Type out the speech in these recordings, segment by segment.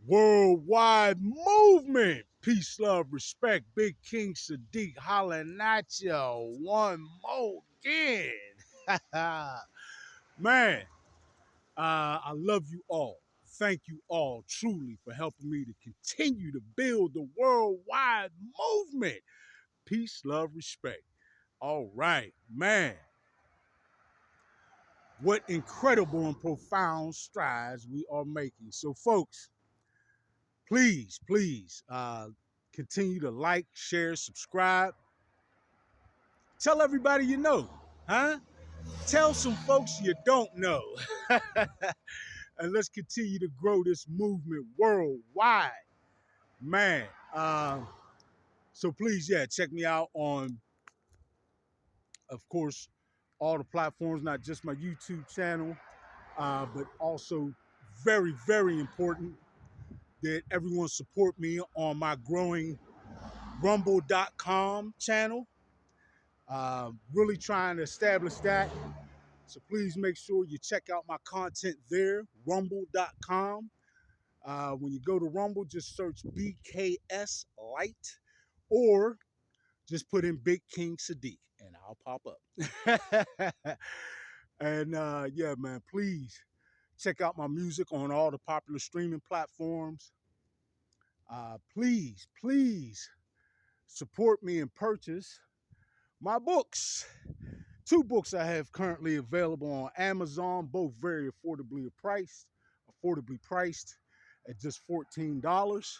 Worldwide movement. Peace, love, respect. Big King Sadiq hollering at you one more again. Man, I love you all. Thank you all truly for helping me to continue to build the worldwide movement. Peace, love, respect. All right, man. What incredible and profound strides we are making. So, folks, please, continue to like, share, subscribe. Tell everybody you know, huh? Tell some folks you don't know. And let's continue to grow this movement worldwide. Man, so please, yeah, check me out on, of course, all the platforms, not just my YouTube channel, but also very, very important that everyone support me on my growing rumble.com channel. Really trying to establish that. So please make sure you check out my content there, rumble.com. When you go to Rumble, just search BKS Light or just put in Big King Sadiq and I'll pop up. And yeah, man, please check out my music on all the popular streaming platforms. Please support me and purchase my books. 2 books I have currently available on Amazon, both very affordably priced at just $14.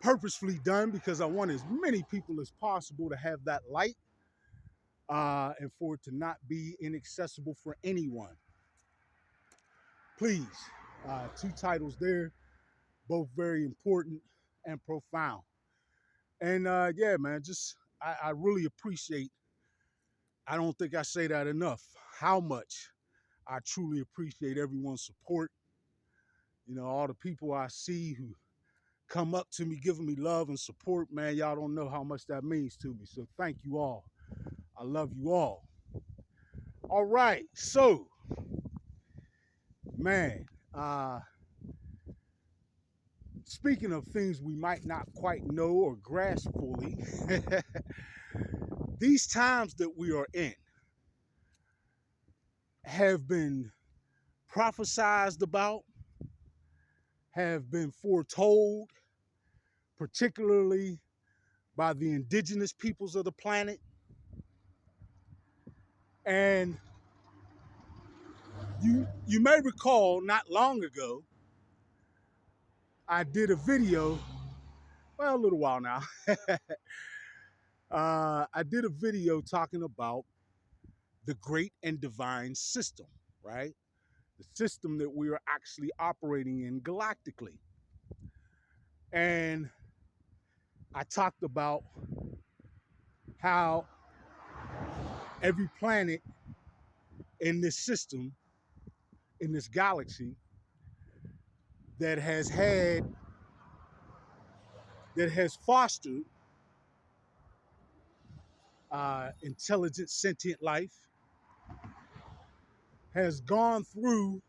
Purposefully done because I want as many people as possible to have that light and for it to not be inaccessible for anyone. Please, 2 titles there, both very important and profound. And yeah, man, I really appreciate, I don't think I say that enough, how much I truly appreciate everyone's support. You know, all the people I see who come up to me, giving me love and support, man, y'all don't know how much that means to me. So thank you all. I love you all. All right, so, man, speaking of things we might not quite know or grasp fully, these times that we are in have been prophesized about, have been foretold, particularly by the indigenous peoples of the planet. And you may recall not long ago, I did a video, well, a little while now. I did a video talking about the great and divine system, right? The system that we are actually operating in galactically. And I talked about how every planet in this system, in this galaxy, that has fostered intelligent, sentient life, has gone through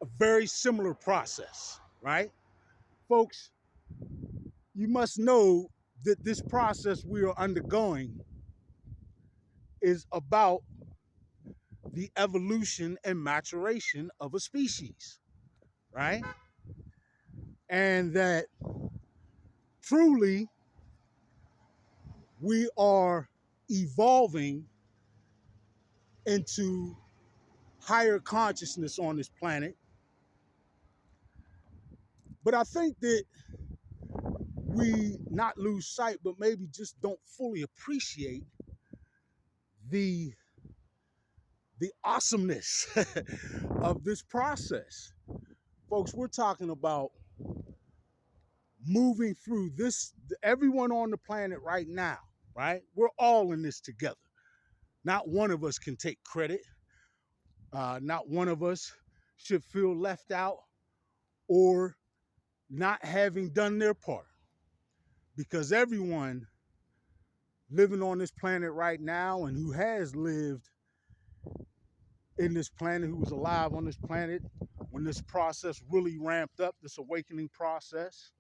a very similar process, right? Folks, you must know that this process we are undergoing is about the evolution and maturation of a species, right? And that truly we are evolving into higher consciousness on this planet. But I think that we not lose sight, but maybe just don't fully appreciate the awesomeness of this process. Folks, we're talking about moving through this, everyone on the planet right now, right? We're all in this together. Not one of us can take credit. Not one of us should feel left out or not having done their part. Because everyone living on this planet right now and who has lived in this planet, who was alive on this planet when this process really ramped up, this awakening process.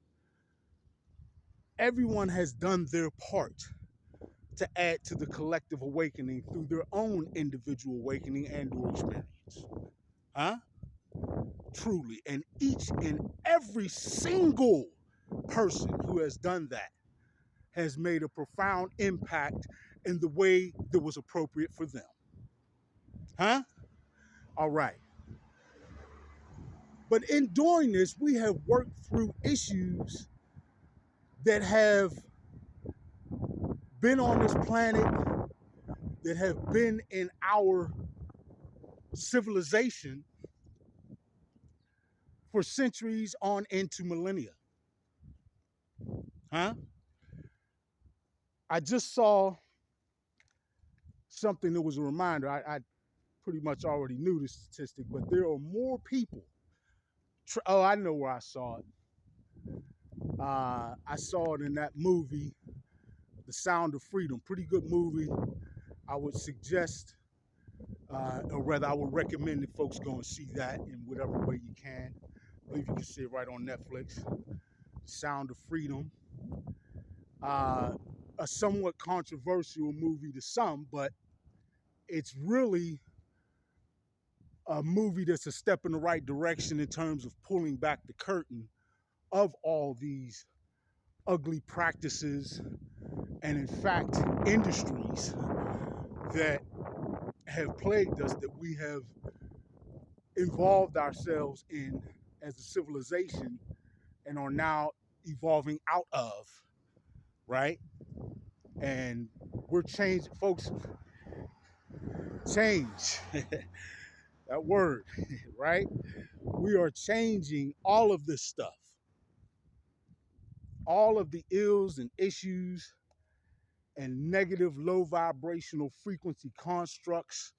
Everyone has done their part to add to the collective awakening through their own individual awakening and or experience. Huh? Truly. And each and every single person who has done that has made a profound impact in the way that was appropriate for them. Huh? All right. But in doing this, we have worked through issues that have been on this planet, that have been in our civilization for centuries on into millennia. Huh? I just saw something that was a reminder. I pretty much already knew this statistic, but there are more people. Oh, I know where I saw it. I saw it in that movie, The Sound of Freedom. Pretty good movie. I would suggest, or rather, I would recommend that folks go and see that in whatever way you can. I believe you can see it right on Netflix. Sound of Freedom. A somewhat controversial movie to some, but it's really a movie that's a step in the right direction in terms of pulling back the curtain of all these ugly practices and, in fact, industries that have plagued us, that we have involved ourselves in as a civilization and are now evolving out of, right? And we're changing, folks. Change, that word, right? We are changing all of this stuff, all of the ills and issues and negative low vibrational frequency constructs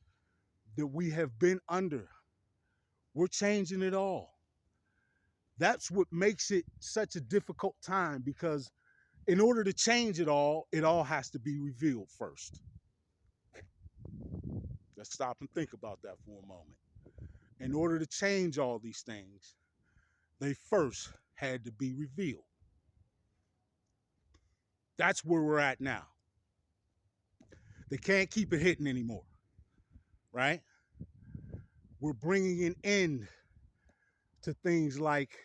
that we have been under. We're changing it all. That's what makes it such a difficult time, because in order to change it all has to be revealed first. Let's stop and think about that for a moment. In order to change all these things, they first had to be revealed. That's where we're at now. They can't keep it hidden anymore, right? We're bringing an end to things like,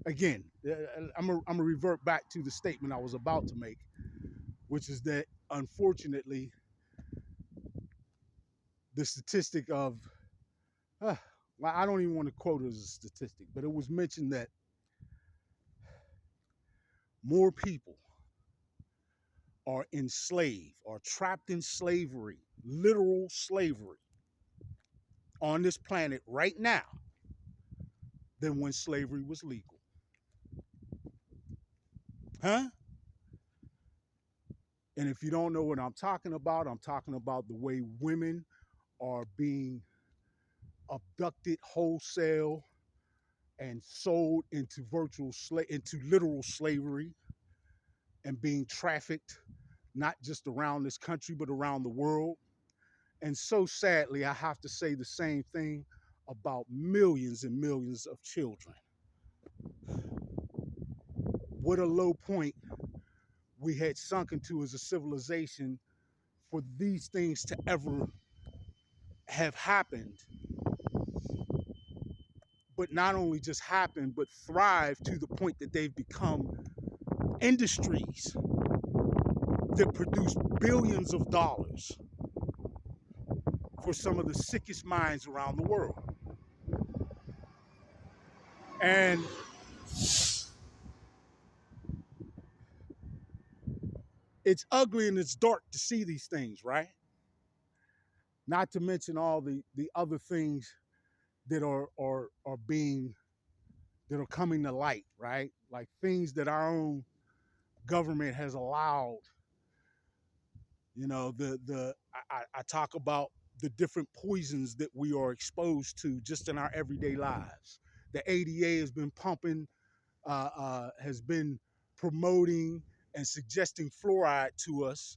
again, I'm going to revert back to the statement I was about to make, which is that, unfortunately, the statistic of, well, I don't even want to quote it as a statistic, but it was mentioned that more people are enslaved, are trapped in slavery, literal slavery, on this planet right now than when slavery was legal. Huh? And if you don't know what I'm talking about the way women are being abducted wholesale and sold into into literal slavery and being trafficked, not just around this country, but around the world. And so sadly, I have to say the same thing about millions and millions of children. What a low point we had sunk into as a civilization for these things to ever have happened. But not only just happen, but thrive to the point that they've become industries that produce billions of dollars for some of the sickest minds around the world. And it's ugly and it's dark to see these things, right? Not to mention all the other things that are being, that are coming to light, right? Like things that our own government has allowed. You know, I talk about the different poisons that we are exposed to just in our everyday lives. The ADA has been pumping, has been promoting and suggesting fluoride to us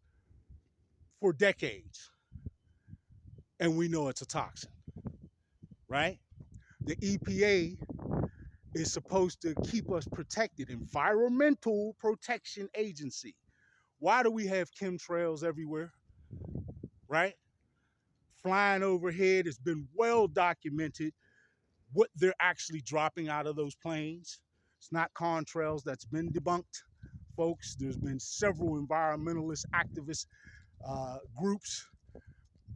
for decades. and we know it's a toxin, right? The EPA is supposed to keep us protected, Environmental Protection Agency. Why do we have chemtrails everywhere, right? Flying overhead, it's been well documented what they're actually dropping out of those planes. It's not contrails, that's been debunked, folks. There's been several environmentalist activist groups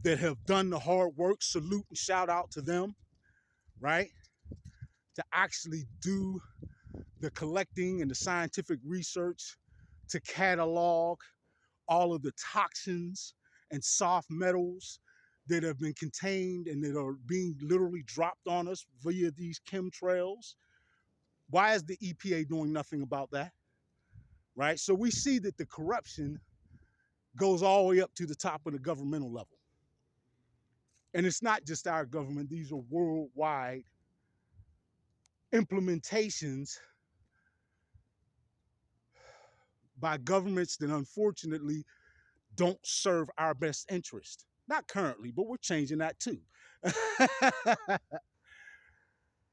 that have done the hard work. Salute and shout out to them, right? To actually do the collecting and the scientific research to catalog all of the toxins and soft metals that have been contained and that are being literally dropped on us via these chemtrails. Why is the EPA doing nothing about that? Right? So we see that the corruption goes all the way up to the top of the governmental level. And it's not just our government, these are worldwide implementations by governments that unfortunately don't serve our best interest. Not currently, but we're changing that too.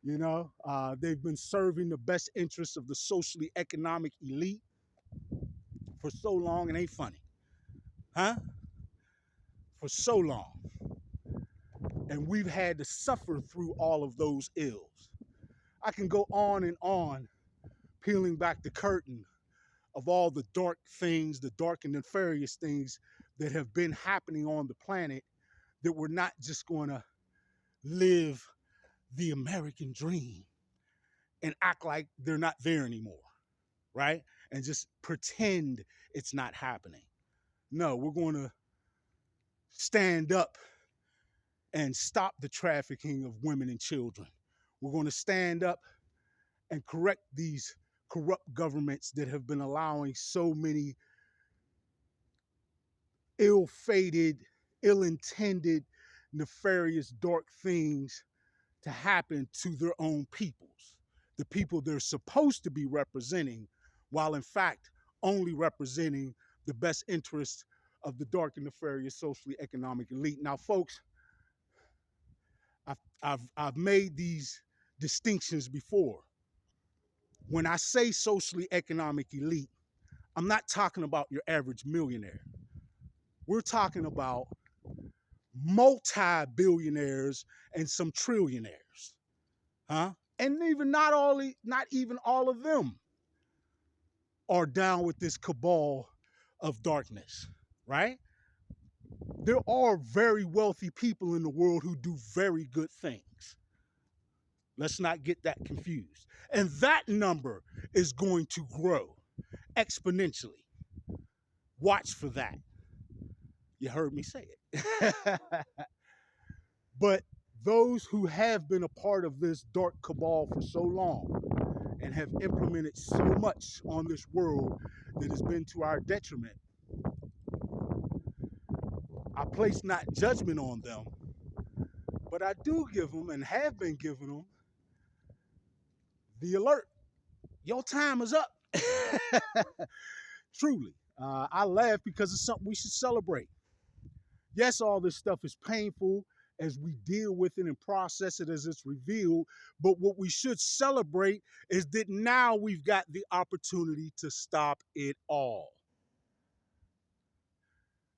They've been serving the best interests of the socially economic elite for so long, and ain't funny, huh? For so long. And we've had to suffer through all of those ills. I can go on and on, peeling back the curtain of all the dark things, the dark and nefarious things that have been happening on the planet, that we're not just going to live the American dream and act like they're not there anymore, right? And just pretend it's not happening. No, we're going to stand up and stop the trafficking of women and children. We're going to stand up and correct these corrupt governments that have been allowing so many ill-fated, ill-intended, nefarious, dark things to happen to their own peoples, the people they're supposed to be representing, while in fact only representing the best interests of the dark and nefarious socially economic elite. Now, folks, I've made these distinctions before. When I say socially economic elite, I'm not talking about your average millionaire. We're talking about multi-billionaires and some trillionaires, huh? And not even all of them are down with this cabal of darkness, right? There are very wealthy people in the world who do very good things. Let's not get that confused. And that number is going to grow exponentially. Watch for that. You heard me say it. But those who have been a part of this dark cabal for so long and have implemented so much on this world that has been to our detriment, I place not judgment on them, but I do give them and have been giving them the alert. Your time is up. Truly. I laugh because it's something we should celebrate. Yes, all this stuff is painful as we deal with it and process it as it's revealed. But what we should celebrate is that now we've got the opportunity to stop it all.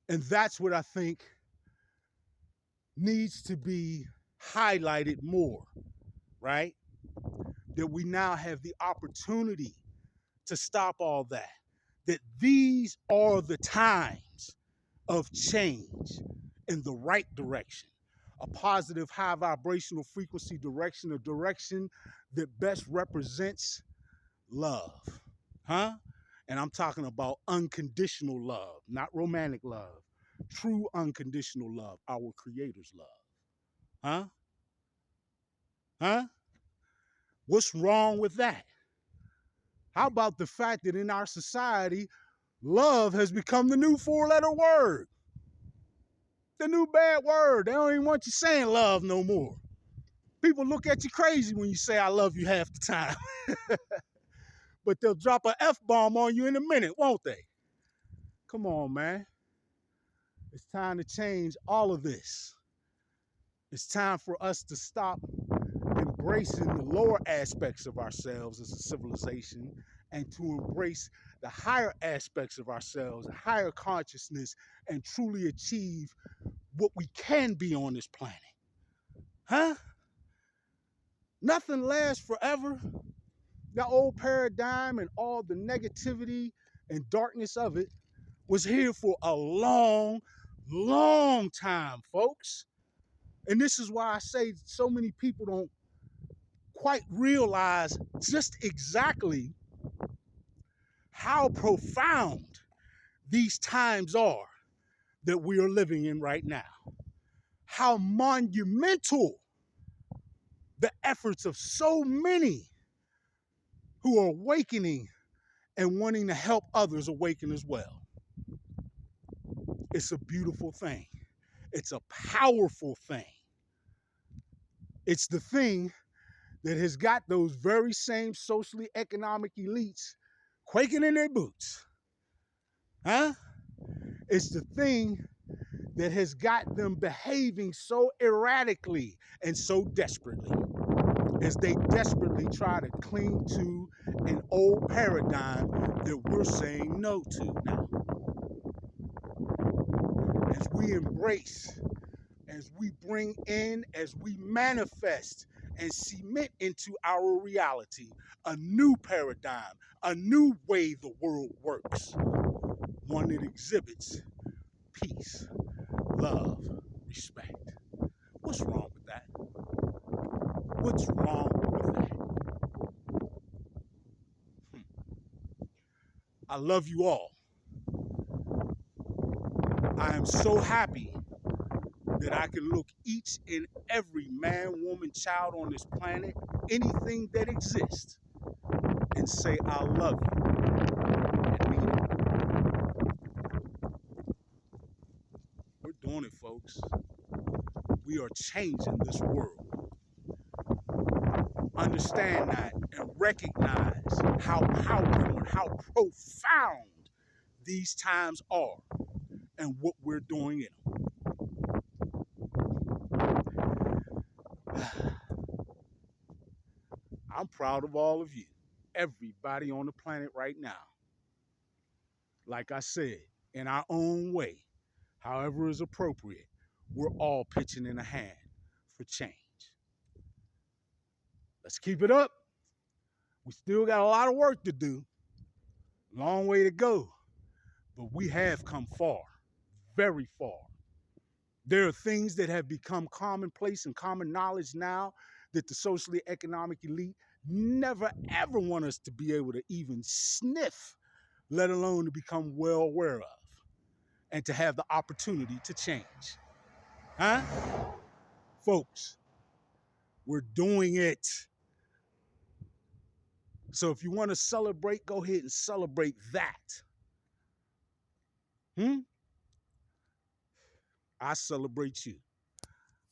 And that's what I think needs to be highlighted more, right? That we now have the opportunity to stop all that. That these are the times of change in the right direction. A positive high vibrational frequency direction, a direction that best represents love, huh? And I'm talking about unconditional love, not romantic love. True unconditional love, our Creator's love, huh? Huh? What's wrong with that? How about the fact that in our society, love has become the new four-letter word? The new bad word. They don't even want you saying love no more. People look at you crazy when you say I love you half the time. But they'll drop an F-bomb on you in a minute, won't they? Come on, man. It's time to change all of this. It's time for us to stop embracing the lower aspects of ourselves as a civilization and to embrace the higher aspects of ourselves, a higher consciousness, and truly achieve what we can be on this planet. Huh? Nothing lasts forever. The old paradigm and all the negativity and darkness of it was here for a long, long time, folks. And this is why I say so many people don't quite realize just exactly how profound these times are that we are living in right now. How monumental the efforts of so many who are awakening and wanting to help others awaken as well. It's a beautiful thing. It's a powerful thing. It's the thing that has got those very same socially economic elites quaking in their boots. Huh? It's the thing that has got them behaving so erratically and so desperately as they desperately try to cling to an old paradigm that we're saying no to now. As we embrace, as we bring in, as we manifest and cement into our reality a new paradigm, a new way the world works, one that exhibits peace, love, respect. What's wrong with that? What's wrong with that? I love you all. I am so happy that I can look each and every man, woman, child on this planet, anything that exists, and say, I love you, and mean it. We're doing it, folks. We are changing this world. Understand that and recognize how powerful and how profound these times are and what we're doing in them. I'm proud of all of you, everybody on the planet right now. Like I said, in our own way, however is appropriate, we're all pitching in a hand for change. Let's keep it up. We still got a lot of work to do, long way to go, but we have come far, very far. There are things that have become commonplace and common knowledge now that the socially economic elite never ever want us to be able to even sniff, let alone to become well aware of and to have the opportunity to change. Huh? Folks, we're doing it. So if you want to celebrate, go ahead and celebrate that. I celebrate you.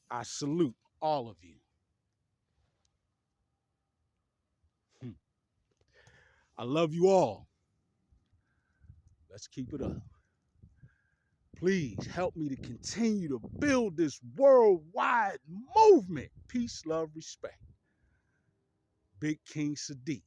I salute all of you. I love you all. Let's keep it up. Please help me to continue to build this worldwide movement. Peace, love, respect. Big King Sadiq.